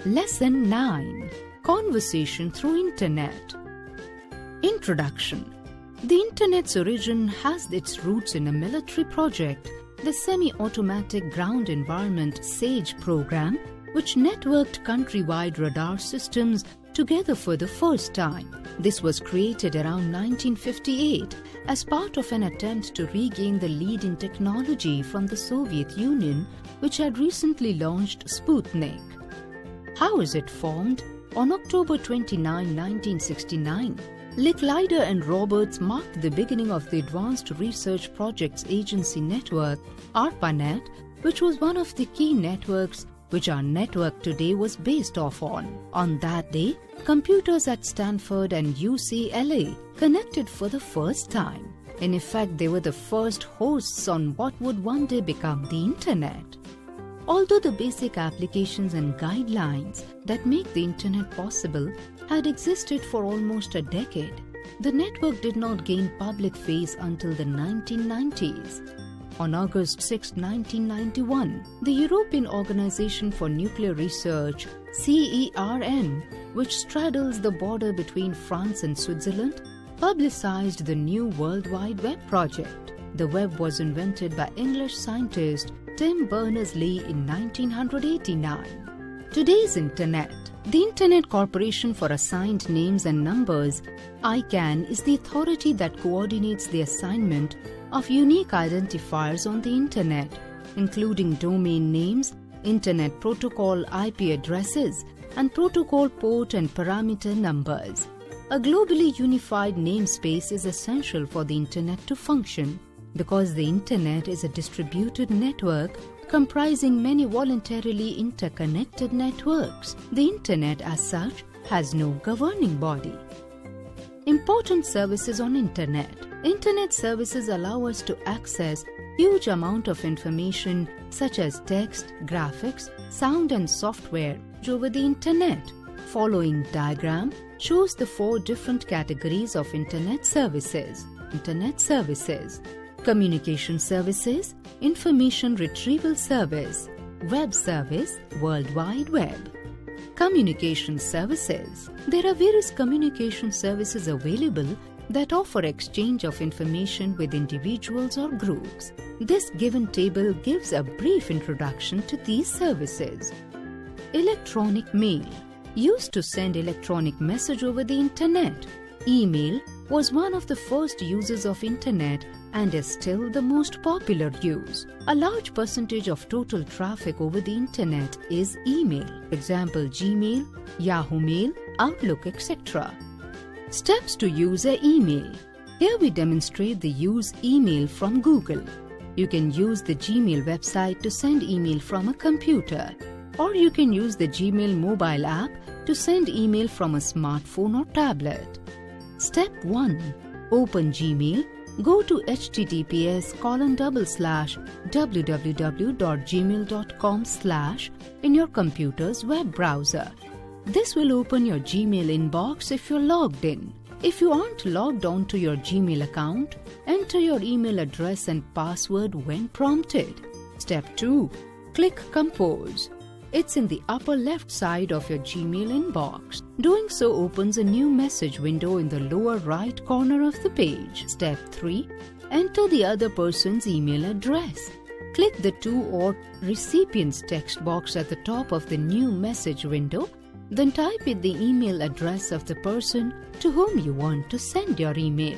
Lesson 9. Conversation through Internet. Introduction. The Internet's origin has its roots in a military project, the Semi-Automatic Ground Environment SAGE program, which networked countrywide radar systems together for the first time. This was created around 1958 as part of an attempt to regain the lead in technology from the Soviet Union, which had recently launched Sputnik. How is it formed? On October 29, 1969, Licklider and Roberts marked the beginning of the Advanced Research Projects Agency Network, ARPANET, which was one of the key networks which our network today was based off on. On that day, computers at Stanford and UCLA connected for the first time. In effect, they were the first hosts on what would one day become the Internet. Although the basic applications and guidelines that make the Internet possible had existed for almost a decade, the network did not gain public face until the 1990s. On August 6, 1991, the European Organization for Nuclear Research, CERN, which straddles the border between France and Switzerland, publicized the new World Wide Web project. The web was invented by English scientist Tim Berners-Lee in 1989. Today's Internet. The Internet Corporation for Assigned Names and Numbers, ICANN, is the authority that coordinates the assignment of unique identifiers on the Internet, including domain names, Internet Protocol IP addresses, and protocol port and parameter numbers. A globally unified namespace is essential for the Internet to function. Because the Internet is a distributed network comprising many voluntarily interconnected networks, the Internet as such has no governing body. Important services on Internet. Internet services allow us to access huge amount of information such as text, graphics, sound and software over the Internet. Following diagram shows the 4 different categories of Internet services. Internet services: communication services, information retrieval service, web service, World Wide Web. Communication services. There are various communication services available that offer exchange of information with individuals or groups. This given table gives a brief introduction to these services. Electronic mail. Used to send electronic message over the Internet. Email was one of the first uses of Internet and is still the most popular use. A large percentage of total traffic over the Internet is email. Example: Gmail, Yahoo Mail, Outlook, etc. Steps to use an email. Here we demonstrate the use email from Google. You can use the Gmail website to send email from a computer, or you can use the Gmail mobile app to send email from a smartphone or tablet. Step 1. Open Gmail. Go to https://www.gmail.com/ in your computer's web browser. This will open your Gmail inbox if you're logged in. If you aren't logged on to your Gmail account, enter your email address and password when prompted. Step 2. Click Compose. It's in the upper left side of your Gmail inbox. Doing so opens a new message window in the lower right corner of the page. Step 3. Enter the other person's email address. Click the to or recipient's text box at the top of the new message window, then type in the email address of the person to whom you want to send your email.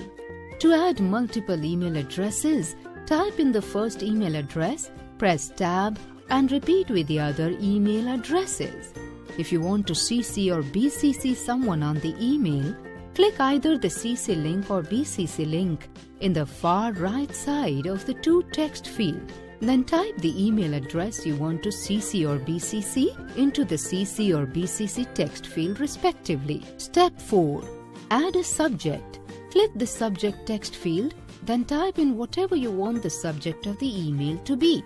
To add multiple email addresses, type in the first email address, press Tab, and repeat with the other email addresses. If you want to CC or BCC someone on the email, click either the CC link or BCC link in the far right side of the to text field. Then type the email address you want to CC or BCC into the CC or BCC text field respectively. Step 4. Add a subject. Click the subject text field, then type in whatever you want the subject of the email to be.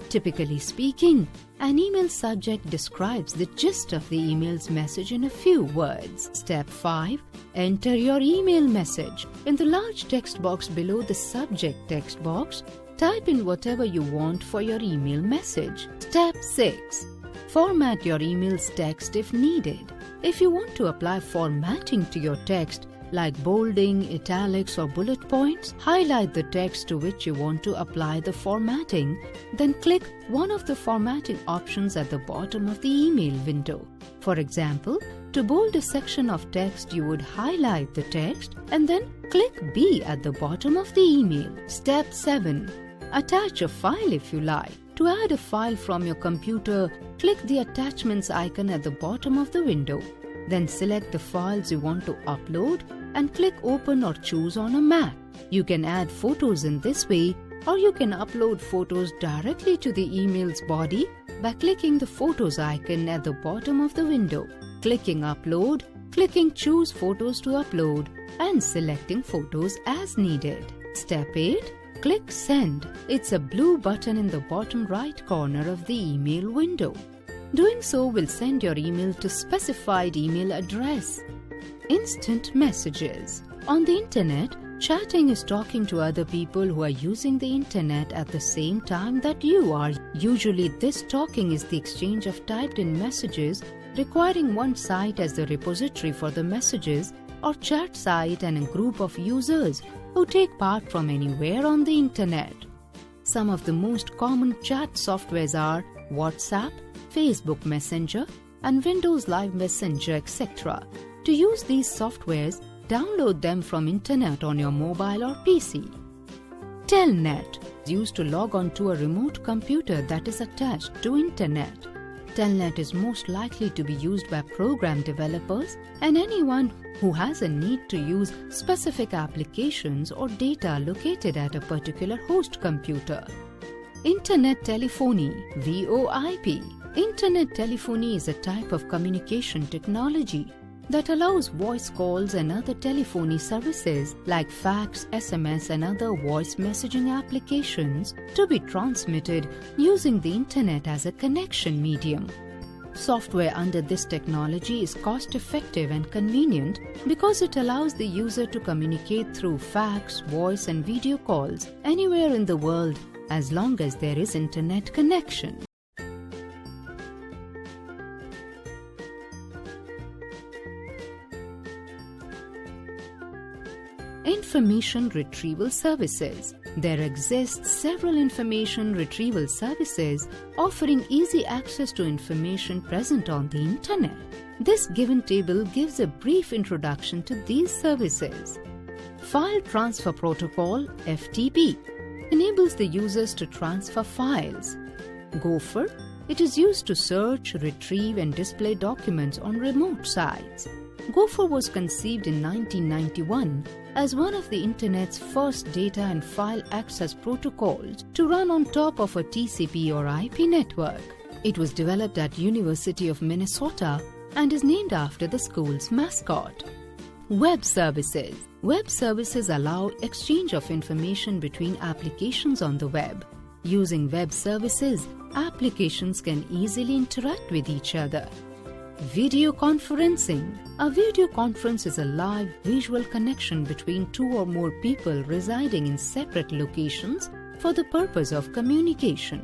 Typically speaking, an email subject describes the gist of the email's message in a few words. Step 5. Enter your email message. In the large text box below the subject text box, type in whatever you want for your email message. Step 6. Format your email's text if needed. If you want to apply formatting to your text, like bolding, italics or bullet points, highlight the text to which you want to apply the formatting, then click one of the formatting options at the bottom of the email window. For example, to bold a section of text, you would highlight the text and then click B at the bottom of the email. Step 7. Attach a file if you like. To add a file from your computer, click the attachments icon at the bottom of the window. Then select the files you want to upload and click Open or Choose on a Mac. You can add photos in this way, or you can upload photos directly to the email's body by clicking the Photos icon at the bottom of the window, clicking Upload, clicking Choose Photos to upload, and selecting photos as needed. Step 8. Click Send. It's a blue button in the bottom right corner of the email window. Doing so will send your email to specified email address. Instant messages. On the internet, chatting is talking to other people who are using the internet at the same time that you are. Usually this talking is the exchange of typed in messages requiring one site as the repository for the messages, or chat site and a group of users who take part from anywhere on the internet. Some of the most common chat softwares are WhatsApp, Facebook Messenger, and Windows Live Messenger, etc. To use these softwares, download them from internet on your mobile or PC. Telnet is used to log on to a remote computer that is attached to internet. Telnet is most likely to be used by program developers and anyone who has a need to use specific applications or data located at a particular host computer. Internet telephony, VoIP. Internet telephony is a type of communication technology that allows voice calls and other telephony services like fax, SMS and other voice messaging applications to be transmitted using the internet as a connection medium. Software under this technology is cost-effective and convenient because it allows the user to communicate through fax, voice and video calls anywhere in the world as long as there is internet connection. Information retrieval services. There exist several information retrieval services offering easy access to information present on the internet. This given table gives a brief introduction to these services. File Transfer Protocol (FTP) enables the users to transfer files. Gopher. It is used to search, retrieve and display documents on remote sites. Gopher was conceived in 1991 as one of the Internet's first data and file access protocols to run on top of a TCP or IP network. It was developed at University of Minnesota and is named after the school's mascot. Web services. Web services allow exchange of information between applications on the web. Using web services, applications can easily interact with each other. Video conferencing. A video conference is a live visual connection between two or more people residing in separate locations for the purpose of communication.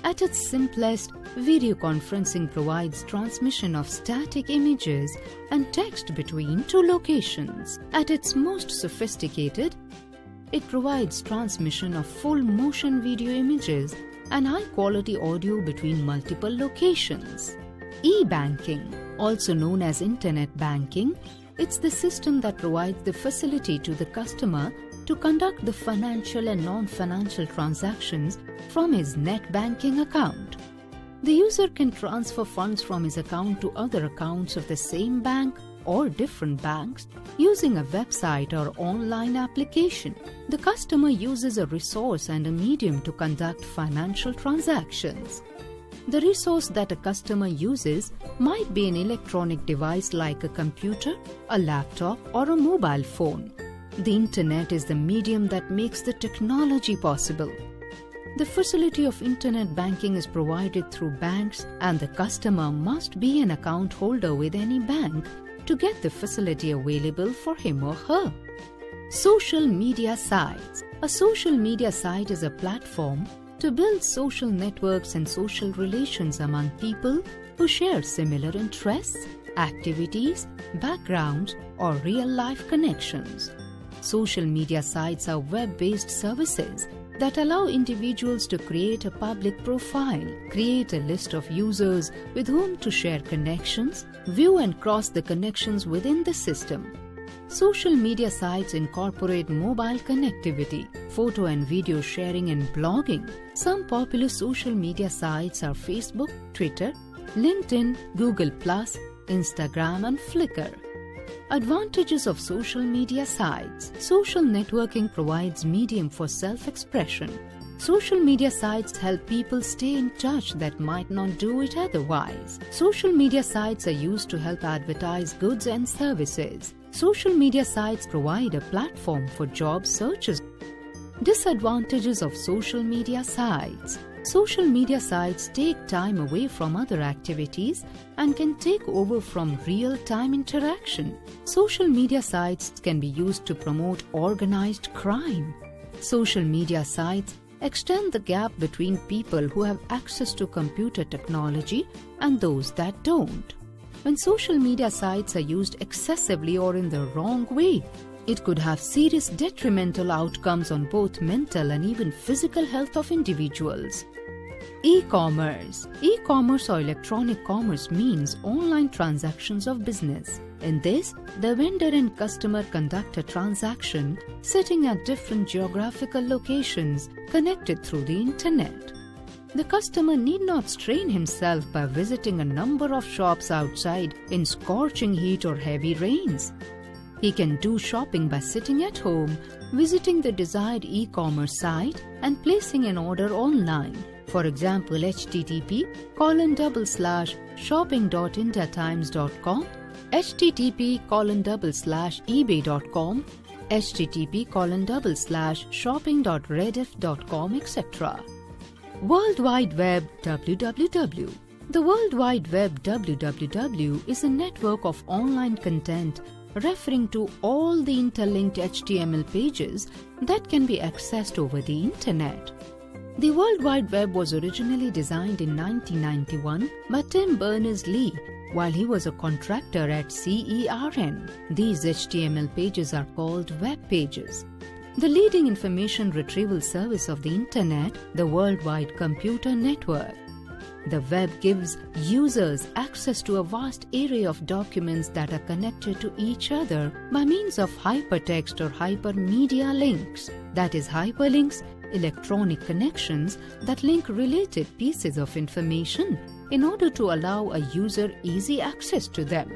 At its simplest, video conferencing provides transmission of static images and text between two locations. At its most sophisticated, it provides transmission of full motion video images and high-quality audio between multiple locations. E-banking, also known as internet banking, it's the system that provides the facility to the customer to conduct the financial and non-financial transactions from his net banking account. The user can transfer funds from his account to other accounts of the same bank or different banks using a website or online application. The customer uses a resource and a medium to conduct financial transactions. The resource that a customer uses might be an electronic device like a computer, a laptop, or a mobile phone. The internet is the medium that makes the technology possible. The facility of internet banking is provided through banks, and the customer must be an account holder with any bank to get the facility available for him or her. Social media sites. A social media site is a platform to build social networks and social relations among people who share similar interests, activities, backgrounds, or real-life connections. Social media sites are web-based services that allow individuals to create a public profile, create a list of users with whom to share connections, view and cross the connections within the system. Social media sites incorporate mobile connectivity, photo and video sharing and blogging. Some popular social media sites are Facebook, Twitter, LinkedIn, Google+, Instagram and Flickr. Advantages of social media sites. Social networking provides medium for self-expression. Social media sites help people stay in touch that might not do it otherwise. Social media sites are used to help advertise goods and services. Social media sites provide a platform for job searches. Disadvantages of social media sites. Social media sites take time away from other activities and can take over from real-time interaction. Social media sites can be used to promote organized crime. Social media sites extend the gap between people who have access to computer technology and those that don't. When social media sites are used excessively or in the wrong way, it could have serious detrimental outcomes on both mental and even physical health of individuals. E-commerce. E-commerce or electronic commerce means online transactions of business. In this, the vendor and customer conduct a transaction sitting at different geographical locations connected through the internet. The customer need not strain himself by visiting a number of shops outside in scorching heat or heavy rains. He can do shopping by sitting at home, visiting the desired e-commerce site and placing an order online. For example, http://shopping.indiatimes.com, http://ebay.com, http://shopping.rediff.com, etc. World Wide Web (WWW). The World Wide Web (WWW) is a network of online content referring to all the interlinked HTML pages that can be accessed over the internet. The World Wide Web was originally designed in 1991 by Tim Berners-Lee while he was a contractor at CERN. These HTML pages are called web pages. The leading information retrieval service of the Internet, the Worldwide Computer Network. The web gives users access to a vast array of documents that are connected to each other by means of hypertext or hypermedia links, that is, hyperlinks, electronic connections that link related pieces of information in order to allow a user easy access to them.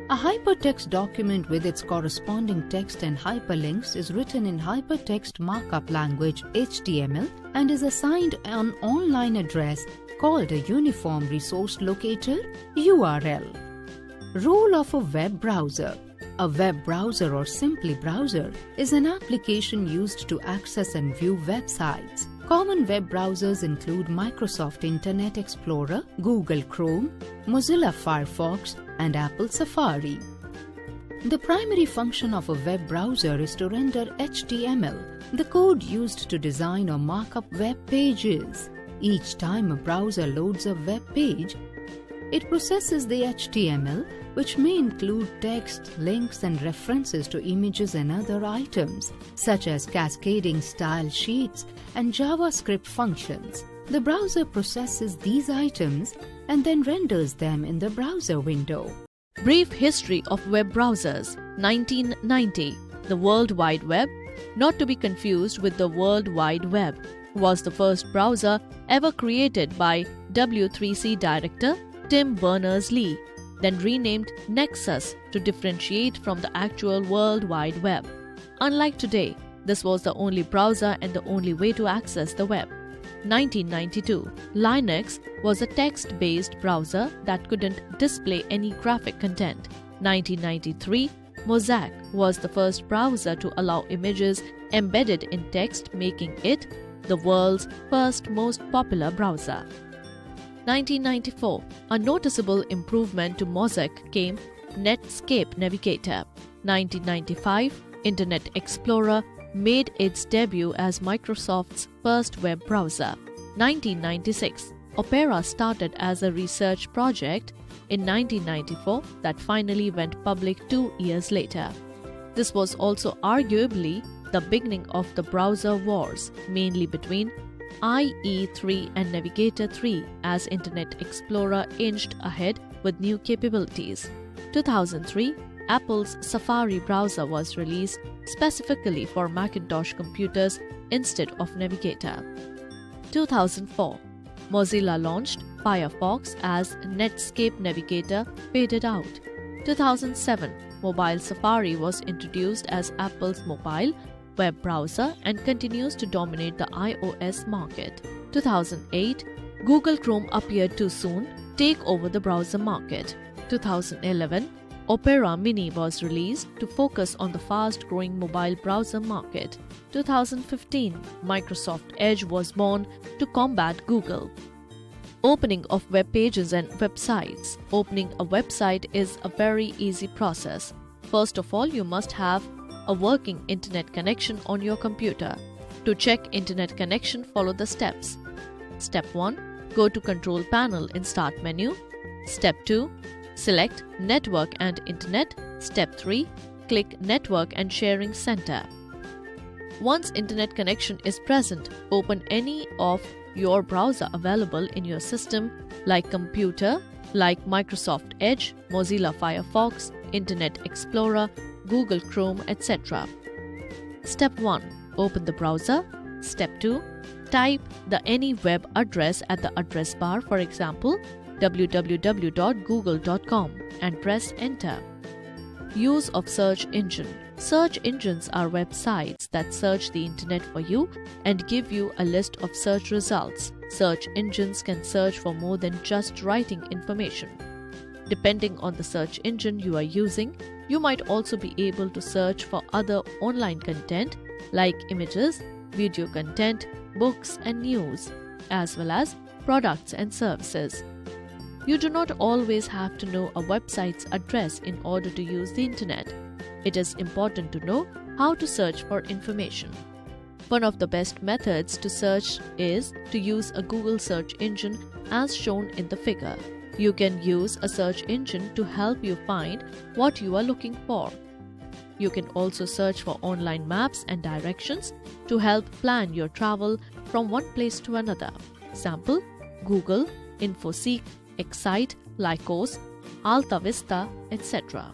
A hypertext document with its corresponding text and hyperlinks is written in Hypertext Markup Language (HTML) and is assigned an online address called a Uniform Resource Locator (URL). Role of a web browser. A web browser or simply browser is an application used to access and view websites. Common web browsers include Microsoft Internet Explorer, Google Chrome, Mozilla Firefox, and Apple Safari. The primary function of a web browser is to render HTML, the code used to design or mark up web pages. Each time a browser loads a web page, it processes the HTML, which may include text, links, and references to images and other items, such as cascading style sheets and JavaScript functions. The browser processes these items and then renders them in the browser window. Brief history of web browsers. 1990. The World Wide Web, not to be confused with the World Wide Web, was the first browser ever created by W3C director Tim Berners-Lee, then renamed Nexus to differentiate from the actual World Wide Web. Unlike today, this was the only browser and the only way to access the web. 1992. Linux was a text-based browser that couldn't display any graphic content. 1993. Mosaic was the first browser to allow images embedded in text, making it the world's first most popular browser. 1994. A noticeable improvement to Mosaic came Netscape Navigator. 1995. Internet Explorer made its debut as Microsoft's first web browser. 1996. Opera started as a research project in 1994 that finally went public 2 years later. This was also arguably the beginning of the browser wars, mainly between IE3 and Navigator 3 as Internet Explorer inched ahead with new capabilities. 2003, Apple's Safari browser was released specifically for Macintosh computers instead of Navigator. 2004, Mozilla launched Firefox as Netscape Navigator faded out. 2007, Mobile Safari was introduced as Apple's mobile web browser and continues to dominate the iOS market. 2008, Google Chrome appeared to soon take over the browser market. 2011, Opera Mini was released to focus on the fast-growing mobile browser market. 2015, Microsoft Edge was born to combat Google. Opening of web pages and websites. Opening a website is a very easy process. First of all, you must have a working internet connection on your computer. To check internet connection, follow the steps. Step 1. Go to Control Panel in Start menu. Step 2. Select Network and Internet. Step 3. Click Network and Sharing Center. Once internet connection is present, open any of your browser available in your system like computer, like Microsoft Edge, Mozilla Firefox, Internet Explorer, Google Chrome, etc. Step 1. Open the browser. Step 2. Type the any web address at the address bar, for example, www.google.com, and press enter. Use of search engine. Search engines are websites that search the internet for you and give you a list of search results. Search engines can search for more than just writing information. Depending on the search engine you are using, you might also be able to search for other online content like images, video content, books and news, as well as products and services. You do not always have to know a website's address in order to use the internet. It is important to know how to search for information. One of the best methods to search is to use a Google search engine as shown in the figure. You can use a search engine to help you find what you are looking for. You can also search for online maps and directions to help plan your travel from one place to another. Example: Google, InfoSeek, Excite, Lycos, Alta Vista, etc.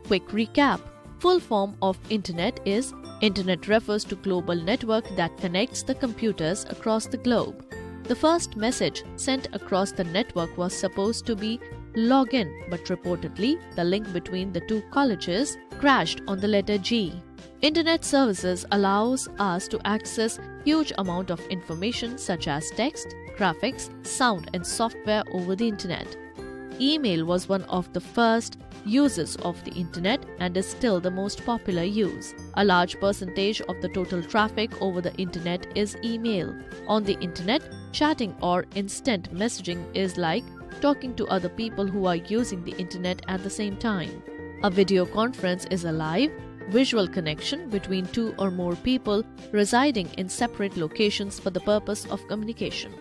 Quick recap. Full form of Internet is: Internet refers to global network that connects the computers across the globe. The first message sent across the network was supposed to be login, but reportedly the link between the two colleges crashed on the letter G. Internet services allows us to access huge amount of information such as text, graphics, sound and software over the internet. Email was one of the first uses of the internet and is still the most popular use. A large percentage of the total traffic over the internet is email. On the internet, chatting or instant messaging is like talking to other people who are using the internet at the same time. A video conference is a live, visual connection between two or more people residing in separate locations for the purpose of communication.